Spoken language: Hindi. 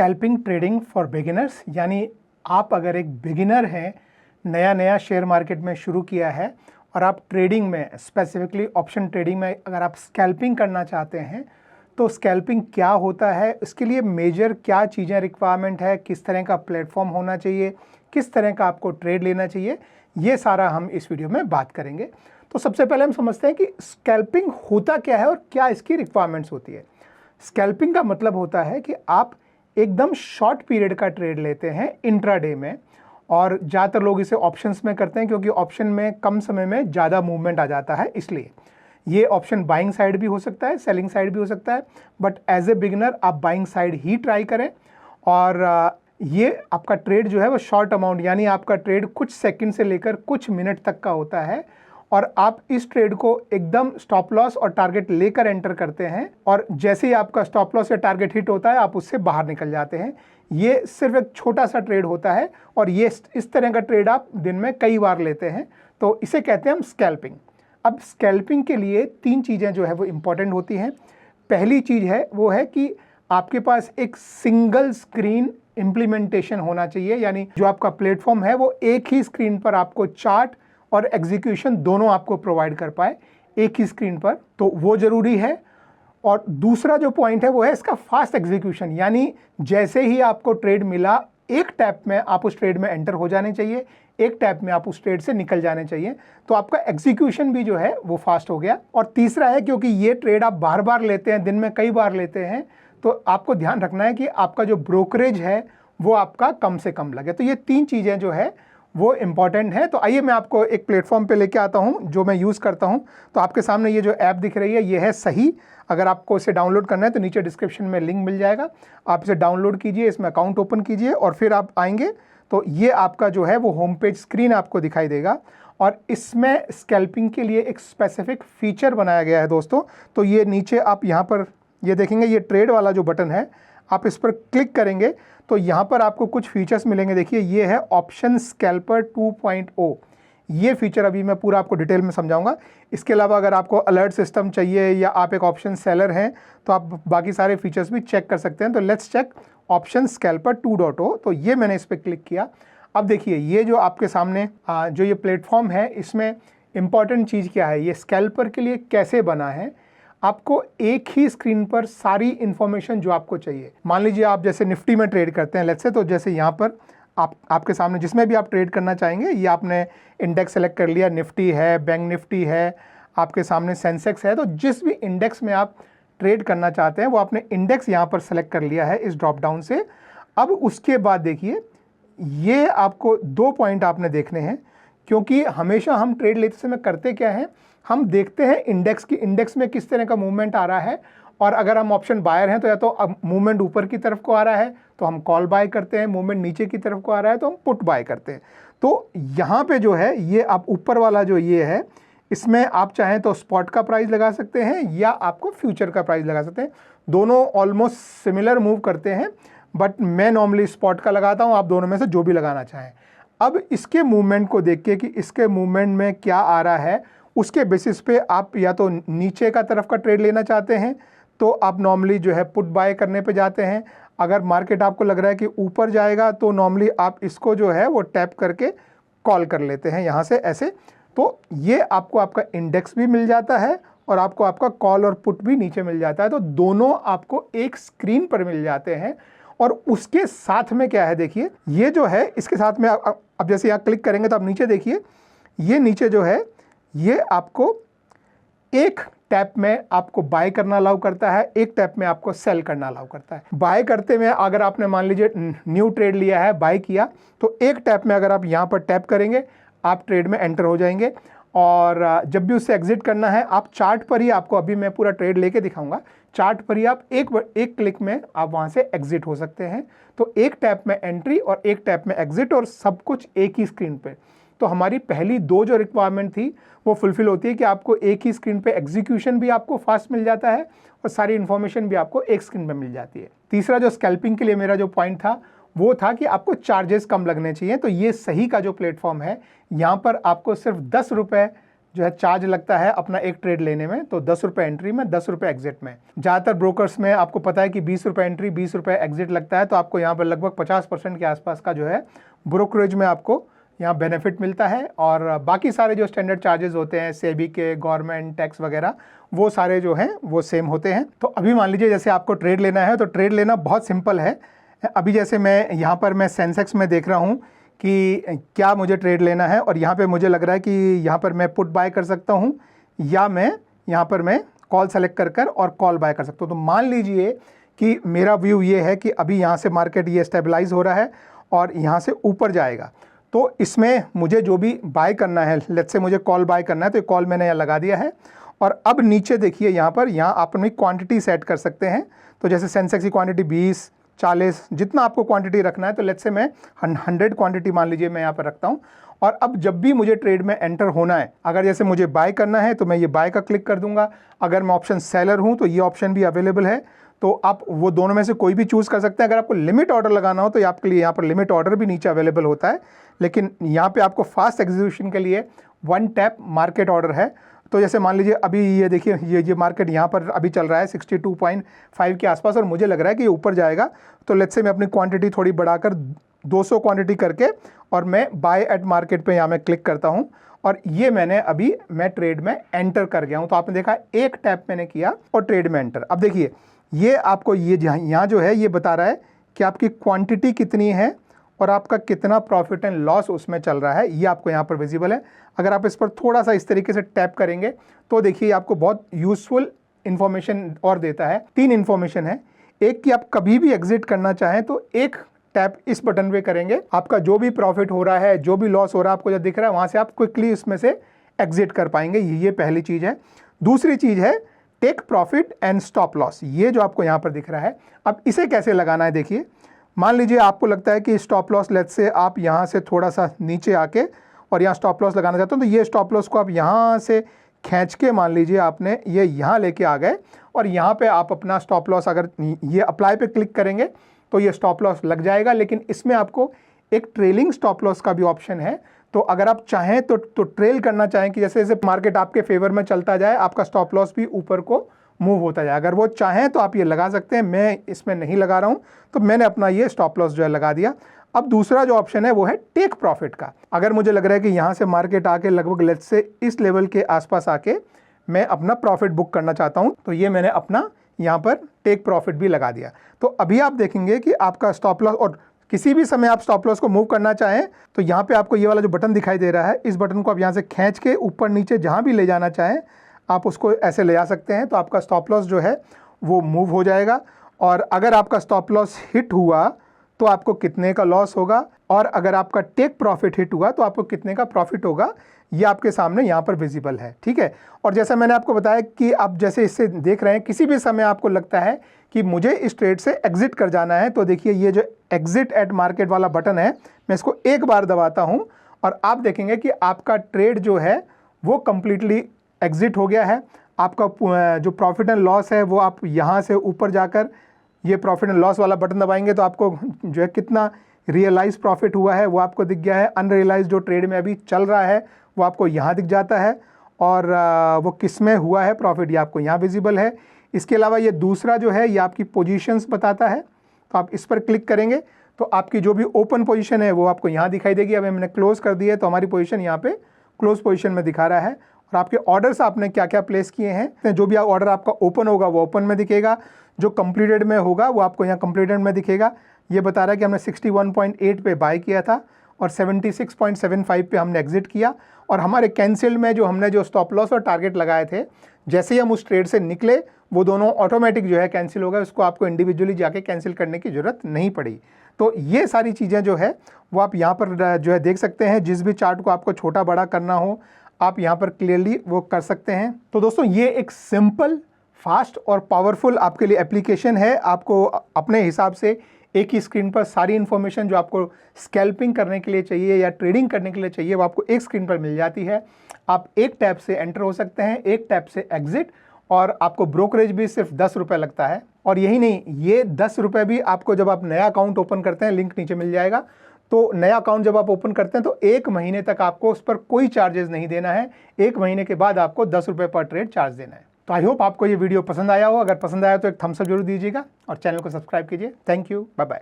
स्कैल्पिंग ट्रेडिंग फॉर बिगिनर्स, यानी आप अगर एक बिगिनर हैं, नया शेयर मार्केट में शुरू किया है और आप ट्रेडिंग में स्पेसिफिकली ऑप्शन ट्रेडिंग में अगर आप स्कैल्पिंग करना चाहते हैं तो स्कैल्पिंग क्या होता है, इसके लिए मेजर क्या चीज़ें रिक्वायरमेंट है, किस तरह का प्लेटफॉर्म होना चाहिए, किस तरह का आपको ट्रेड लेना चाहिए, ये सारा हम इस वीडियो में बात करेंगे। तो सबसे पहले हम समझते हैं कि स्कैल्पिंग होता क्या है और क्या इसकी रिक्वायरमेंट्स होती है। स्कैल्पिंग का मतलब होता है कि आप एकदम शॉर्ट पीरियड का ट्रेड लेते हैं इंट्राडे में, और ज़्यादातर लोग इसे ऑप्शंस में करते हैं क्योंकि ऑप्शन में कम समय में ज़्यादा मूवमेंट आ जाता है। इसलिए ये ऑप्शन बाइंग साइड भी हो सकता है, सेलिंग साइड भी हो सकता है, बट एज ए बिगिनर आप बाइंग साइड ही ट्राई करें। और ये आपका ट्रेड जो है वो शॉर्ट अमाउंट, यानी आपका ट्रेड कुछ सेकंड से लेकर कुछ मिनट तक का होता है, और आप इस ट्रेड को एकदम स्टॉप लॉस और टारगेट लेकर एंटर करते हैं, और जैसे ही आपका स्टॉप लॉस या टारगेट हिट होता है आप उससे बाहर निकल जाते हैं। ये सिर्फ एक छोटा सा ट्रेड होता है और ये इस तरह का ट्रेड आप दिन में कई बार लेते हैं, तो इसे कहते हैं हम स्कैल्पिंग। अब स्कैल्पिंग के लिए तीन चीज़ें जो है वो इम्पॉर्टेंट होती हैं। पहली चीज़ है वो है कि आपके पास एक सिंगल स्क्रीन इम्प्लीमेंटेशन होना चाहिए, यानी जो आपका प्लेटफॉर्म है वो एक ही स्क्रीन पर आपको चार्ट और एग्जीक्यूशन दोनों आपको प्रोवाइड कर पाए एक ही स्क्रीन पर, तो वो ज़रूरी है। और दूसरा जो पॉइंट है वो है इसका फास्ट एग्जीक्यूशन, यानी जैसे ही आपको ट्रेड मिला एक टैप में आप उस ट्रेड में एंटर हो जाने चाहिए, एक टैप में आप उस ट्रेड से निकल जाने चाहिए, तो आपका एग्जीक्यूशन भी जो है वो फास्ट हो गया। और तीसरा है क्योंकि ये ट्रेड आप बार बार लेते हैं, दिन में कई बार लेते हैं, तो आपको ध्यान रखना है कि आपका जो ब्रोकरेज है वो आपका कम से कम लगे। तो ये तीन चीज़ें जो है वो इम्पॉर्टेंट है। तो आइए मैं आपको एक प्लेटफॉर्म पे लेके आता हूँ जो मैं यूज़ करता हूँ। तो आपके सामने ये जो ऐप दिख रही है ये है सही। अगर आपको इसे डाउनलोड करना है तो नीचे डिस्क्रिप्शन में लिंक मिल जाएगा, आप इसे डाउनलोड कीजिए, इसमें अकाउंट ओपन कीजिए और फिर आप आएंगे तो ये आपका जो है वो होम पेज स्क्रीन आपको दिखाई देगा। और इसमें स्कैल्पिंग के लिए एक स्पेसिफिक फीचर बनाया गया है दोस्तों। तो ये नीचे आप यहाँ पर ये देखेंगे, ये ट्रेड वाला जो बटन है आप इस पर क्लिक करेंगे तो यहाँ पर आपको कुछ फीचर्स मिलेंगे। देखिए ये है ऑप्शन स्कैल्पर 2.0। ये फीचर अभी मैं पूरा आपको डिटेल में समझाऊंगा। इसके अलावा अगर आपको अलर्ट सिस्टम चाहिए या आप एक ऑप्शन सेलर हैं तो आप बाकी सारे फीचर्स भी चेक कर सकते हैं। तो लेट्स चेक ऑप्शन स्कैल्पर 2.0। तो ये मैंने इस पर क्लिक किया। अब देखिए ये जो आपके सामने जो ये प्लेटफॉर्म है इसमें इंपॉर्टेंट चीज़ क्या है, ये स्कैल्पर के लिए कैसे बना है। आपको एक ही स्क्रीन पर सारी इंफॉर्मेशन जो आपको चाहिए, मान लीजिए आप जैसे निफ्टी में ट्रेड करते हैं लेट्स से, तो जैसे यहाँ पर आपके सामने जिसमें भी आप ट्रेड करना चाहेंगे, ये आपने इंडेक्स सेलेक्ट कर लिया, निफ्टी है, बैंक निफ्टी है, आपके सामने सेंसेक्स है, तो जिस भी इंडेक्स में आप ट्रेड करना चाहते हैं वो आपने इंडेक्स यहाँ पर सेलेक्ट कर लिया है इस ड्रॉप डाउन से। अब उसके बाद देखिए ये आपको दो पॉइंट आपने देखने हैं, क्योंकि हमेशा हम ट्रेड लेते समय करते क्या है, हम देखते हैं इंडेक्स में किस तरह का मूवमेंट आ रहा है, और अगर हम ऑप्शन बायर हैं तो या तो अब मूवमेंट ऊपर की तरफ को आ रहा है तो हम कॉल बाय करते हैं, मूवमेंट नीचे की तरफ को आ रहा है तो हम पुट बाय करते हैं। तो यहाँ पे जो है ये आप ऊपर वाला जो ये है इसमें आप चाहें तो स्पॉट का प्राइस लगा सकते हैं या आपको फ्यूचर का प्राइस लगा सकते हैं। दोनों ऑलमोस्ट सिमिलर मूव करते हैं, बट मैं नॉर्मली स्पॉट का लगाता हूँ, आप दोनों में से जो भी लगाना चाहें। अब इसके मूवमेंट को देख के कि इसके मूवमेंट में क्या आ रहा है, उसके बेसिस पे आप या तो नीचे का तरफ का ट्रेड लेना चाहते हैं तो आप नॉर्मली जो है पुट बाय करने पे जाते हैं। अगर मार्केट आपको लग रहा है कि ऊपर जाएगा तो नॉर्मली आप इसको जो है वो टैप करके कॉल कर लेते हैं यहाँ से ऐसे। तो ये आपको आपका इंडेक्स भी मिल जाता है और आपको आपका कॉल और पुट भी नीचे मिल जाता है, तो दोनों आपको एक स्क्रीन पर मिल जाते हैं। और उसके साथ में क्या है देखिए, ये जो है इसके साथ में अब जैसे यहाँ क्लिक करेंगे तो आप नीचे देखिए, ये नीचे जो है ये आपको एक टैप में आपको बाय करना अलाउ करता है, एक टैप में आपको सेल करना अलाउ करता है। बाय करते में अगर आपने मान लीजिए न्यू ट्रेड लिया है, बाय किया, तो एक टैप में अगर आप यहाँ पर टैप करेंगे आप ट्रेड में एंटर हो जाएंगे, और जब भी उससे एग्जिट करना है आप चार्ट पर ही, आपको अभी मैं पूरा ट्रेड लेके दिखाऊंगा, चार्ट पर ही आप एक क्लिक में आप वहाँ से एग्जिट हो सकते हैं। तो एक टैप में एंट्री और एक टैप में एग्जिट, और सब कुछ एक ही स्क्रीन पर। तो हमारी पहली दो जो रिक्वायरमेंट थी वो फुलफिल होती है कि आपको एक ही स्क्रीन पे एग्जीक्यूशन भी आपको फास्ट मिल जाता है और सारी इन्फॉर्मेशन भी आपको एक स्क्रीन पे मिल जाती है। तीसरा जो स्कैल्पिंग के लिए मेरा जो पॉइंट था वो था कि आपको चार्जेस कम लगने चाहिए। तो ये सही का जो प्लेटफॉर्म है, यहाँ पर आपको सिर्फ 10 रुपये जो है चार्ज लगता है अपना एक ट्रेड लेने में, तो 10 रुपये एंट्री में, 10 रुपये एग्जिट में। ज़्यादातर ब्रोकर्स में आपको पता है कि 20 रुपये एंट्री, 20 रुपये एग्जिट लगता है, तो आपको यहाँ पर लगभग 50% के आसपास का जो है ब्रोकरेज में आपको यहाँ बेनिफिट मिलता है। और बाकी सारे जो स्टैंडर्ड चार्जेस होते हैं सेबी के, गवर्नमेंट टैक्स वगैरह, वो सारे जो हैं वो सेम होते हैं। तो अभी मान लीजिए जैसे आपको ट्रेड लेना है, तो ट्रेड लेना बहुत सिंपल है। अभी जैसे मैं यहाँ पर मैं सेंसेक्स में देख रहा हूँ कि क्या मुझे ट्रेड लेना है, और यहाँ पे मुझे लग रहा है कि यहाँ पर मैं पुट बाय कर सकता हूँ, या मैं यहाँ पर मैं कॉल सेलेक्ट कर और कॉल बाय कर सकता हूँ। तो मान लीजिए कि मेरा व्यू ये है कि अभी यहाँ से मार्केट ये स्टेबलाइज हो रहा है और यहाँ से ऊपर जाएगा, तो इसमें मुझे जो भी बाय करना है, लेट्स से मुझे कॉल बाय करना है, तो कॉल मैंने यहाँ लगा दिया है। और अब नीचे देखिए यहाँ पर, यहाँ आप अपनी क्वांटिटी सेट कर सकते हैं। तो जैसे सेंसेक्स की क्वांटिटी 20, 40, जितना आपको क्वांटिटी रखना है, तो लेट्स से मैं 100 क्वांटिटी मान लीजिए मैं यहाँ पर रखता हूँ। और अब जब भी मुझे ट्रेड में एंटर होना है, अगर जैसे मुझे बाय करना है तो मैं ये बाय का क्लिक कर दूंगा। अगर मैं ऑप्शन सेलर हूँ तो ये ऑप्शन भी अवेलेबल है, तो आप वो दोनों में से कोई भी चूज़ कर सकते हैं। अगर आपको लिमिट ऑर्डर लगाना हो तो आपके लिए यहाँ पर लिमिट ऑर्डर भी नीचे अवेलेबल होता है, लेकिन यहाँ पे आपको फास्ट एग्जीक्यूशन के लिए 1 टैप मार्केट ऑर्डर है। तो जैसे मान लीजिए अभी ये देखिए, ये मार्केट यहाँ पर अभी चल रहा है 62.5 के आसपास, और मुझे लग रहा है कि ये ऊपर जाएगा। तो लेट्स से मैं अपनी क्वांटिटी थोड़ी बढ़ाकर 200 क्वांटिटी करके और मैं बाय एट मार्केट पे यहाँ मैं क्लिक करता हूँ, और ये मैं ट्रेड में एंटर कर गया हूँ। तो आपने देखा एक टैप मैंने किया और ट्रेड में एंटर। अब देखिए ये आपको ये यहाँ जो है ये बता रहा है कि आपकी क्वांटिटी कितनी है और आपका कितना प्रॉफिट एंड लॉस उसमें चल रहा है, ये आपको यहाँ पर विजिबल है। अगर आप इस पर थोड़ा सा इस तरीके से टैप करेंगे तो देखिए आपको बहुत यूजफुल इन्फॉर्मेशन और देता है। 3 इन्फॉर्मेशन है। एक कि आप कभी भी एग्जिट करना चाहें तो एक टैप इस बटन पे करेंगे, आपका जो भी प्रॉफिट हो रहा है, जो भी लॉस हो रहा है, आपको जो दिख रहा है वहाँ से आप क्विकली इसमें से एग्जिट कर पाएंगे। ये पहली चीज़ है। दूसरी चीज़ है take profit and stop loss, ये जो आपको यहाँ पर दिख रहा है। अब इसे कैसे लगाना है देखिए, मान लीजिए आपको लगता है कि स्टॉप लॉस, लेट्स से आप यहाँ से थोड़ा सा नीचे आके और यहाँ स्टॉप लॉस लगाना चाहते हो, तो ये स्टॉप लॉस को आप यहाँ से खींच के मान लीजिए आपने ये यहाँ लेके आ गए, और यहाँ पे आप अपना स्टॉप लॉस अगर ये अप्लाई पे क्लिक करेंगे तो ये स्टॉप लॉस लग जाएगा। लेकिन इसमें आपको एक ट्रेलिंग स्टॉप लॉस का भी ऑप्शन है। तो अगर आप चाहें तो ट्रेल करना चाहें कि जैसे जैसे मार्केट आपके फेवर में चलता जाए, आपका स्टॉप लॉस भी ऊपर को मूव होता जाए, अगर वो चाहें तो आप ये लगा सकते हैं। मैं इसमें नहीं लगा रहा हूँ, तो मैंने अपना ये स्टॉप लॉस जो है लगा दिया। अब दूसरा जो ऑप्शन है वो है टेक प्रॉफिट का। अगर मुझे लग रहा है कि यहाँ से मार्केट आके लगभग लेट्स से इस लेवल के आसपास आके मैं अपना प्रॉफिट बुक करना चाहता हूँ, तो ये मैंने अपना यहाँ पर टेक प्रॉफिट भी लगा दिया। तो अभी आप देखेंगे कि आपका स्टॉप लॉस, और किसी भी समय आप स्टॉप लॉस को मूव करना चाहें तो यहाँ पे आपको ये वाला जो बटन दिखाई दे रहा है, इस बटन को आप यहाँ से खींच के ऊपर नीचे जहाँ भी ले जाना चाहें आप उसको ऐसे ले जा सकते हैं। तो आपका स्टॉप लॉस जो है वो मूव हो जाएगा, और अगर आपका स्टॉप लॉस हिट हुआ तो आपको कितने का लॉस होगा, और अगर आपका टेक प्रॉफिट हिट हुआ तो आपको कितने का प्रॉफिट होगा, ये आपके सामने यहाँ पर विजिबल है। ठीक है। और जैसा मैंने आपको बताया कि आप जैसे इससे देख रहे हैं, किसी भी समय आपको लगता है कि मुझे इस ट्रेड से एग्जिट कर जाना है, तो देखिए ये जो एग्जिट एट मार्केट वाला बटन है, मैं इसको एक बार दबाता हूँ और आप देखेंगे कि आपका ट्रेड जो है वो कंप्लीटली एग्जिट हो गया है। आपका जो प्रॉफिट एंड लॉस है वो आप यहाँ से ऊपर जाकर ये प्रॉफिट एंड लॉस वाला बटन दबाएंगे तो आपको जो है कितना रियलाइज प्रॉफिट हुआ है वो आपको दिख गया है। अनरियलाइज जो ट्रेड में अभी चल रहा है वो आपको यहाँ दिख जाता है, और वो किस में हुआ है प्रॉफिट, ये आपको यहाँ विजिबल है। इसके अलावा ये दूसरा जो है ये आपकी पोजीशंस बताता है, तो आप इस पर क्लिक करेंगे तो आपकी जो भी ओपन पोजीशन है वो आपको यहाँ दिखाई देगी। अभी हमने क्लोज कर दी है तो हमारी पोजीशन यहाँ पे क्लोज पोजीशन में दिखा रहा है, और आपके ऑर्डर्स आपने क्या क्या प्लेस किए हैं, जो भी ऑर्डर आपका ओपन होगा वो ओपन में दिखेगा, जो कंप्लीटेड में होगा वो आपको यहाँ कंप्लीटेड में दिखेगा। ये बता रहा है कि हमने 61.8 पे बाय किया था और 76.75 पे हमने एग्जिट किया, और हमारे कैंसिल में जो हमने जो स्टॉप लॉस और टारगेट लगाए थे, जैसे ही हम उस ट्रेड से निकले वो दोनों ऑटोमेटिक जो है कैंसिल हो गए, उसको आपको इंडिविजुअली जाके कैंसिल करने की ज़रूरत नहीं पड़ी। तो ये सारी चीज़ें जो है वो आप यहाँ पर जो है देख सकते हैं। जिस भी चार्ट को आपको छोटा बड़ा करना हो आप यहाँ पर क्लियरली वो कर सकते हैं। तो दोस्तों ये एक सिंपल, फास्ट और पावरफुल आपके लिए एप्लीकेशन है। आपको अपने हिसाब से एक ही स्क्रीन पर सारी इन्फॉर्मेशन जो आपको स्कैल्पिंग करने के लिए चाहिए या ट्रेडिंग करने के लिए चाहिए वो आपको एक स्क्रीन पर मिल जाती है। आप एक टैप से एंटर हो सकते हैं, एक टैप से एग्जिट, और आपको ब्रोकरेज भी सिर्फ 10 रुपये लगता है। और यही नहीं, ये 10 रुपये भी आपको जब आप नया अकाउंट ओपन करते हैं, लिंक नीचे मिल जाएगा, तो नया अकाउंट जब आप ओपन करते हैं तो 1 महीने तक आपको उस पर कोई चार्जेस नहीं देना है। 1 महीने के बाद आपको 10 रुपये पर ट्रेड चार्ज देना है। तो आई होप आपको ये वीडियो पसंद आया हो। अगर पसंद आया तो एक थम्स अप जरूर दीजिएगा और चैनल को सब्सक्राइब कीजिए। Thank you, bye bye.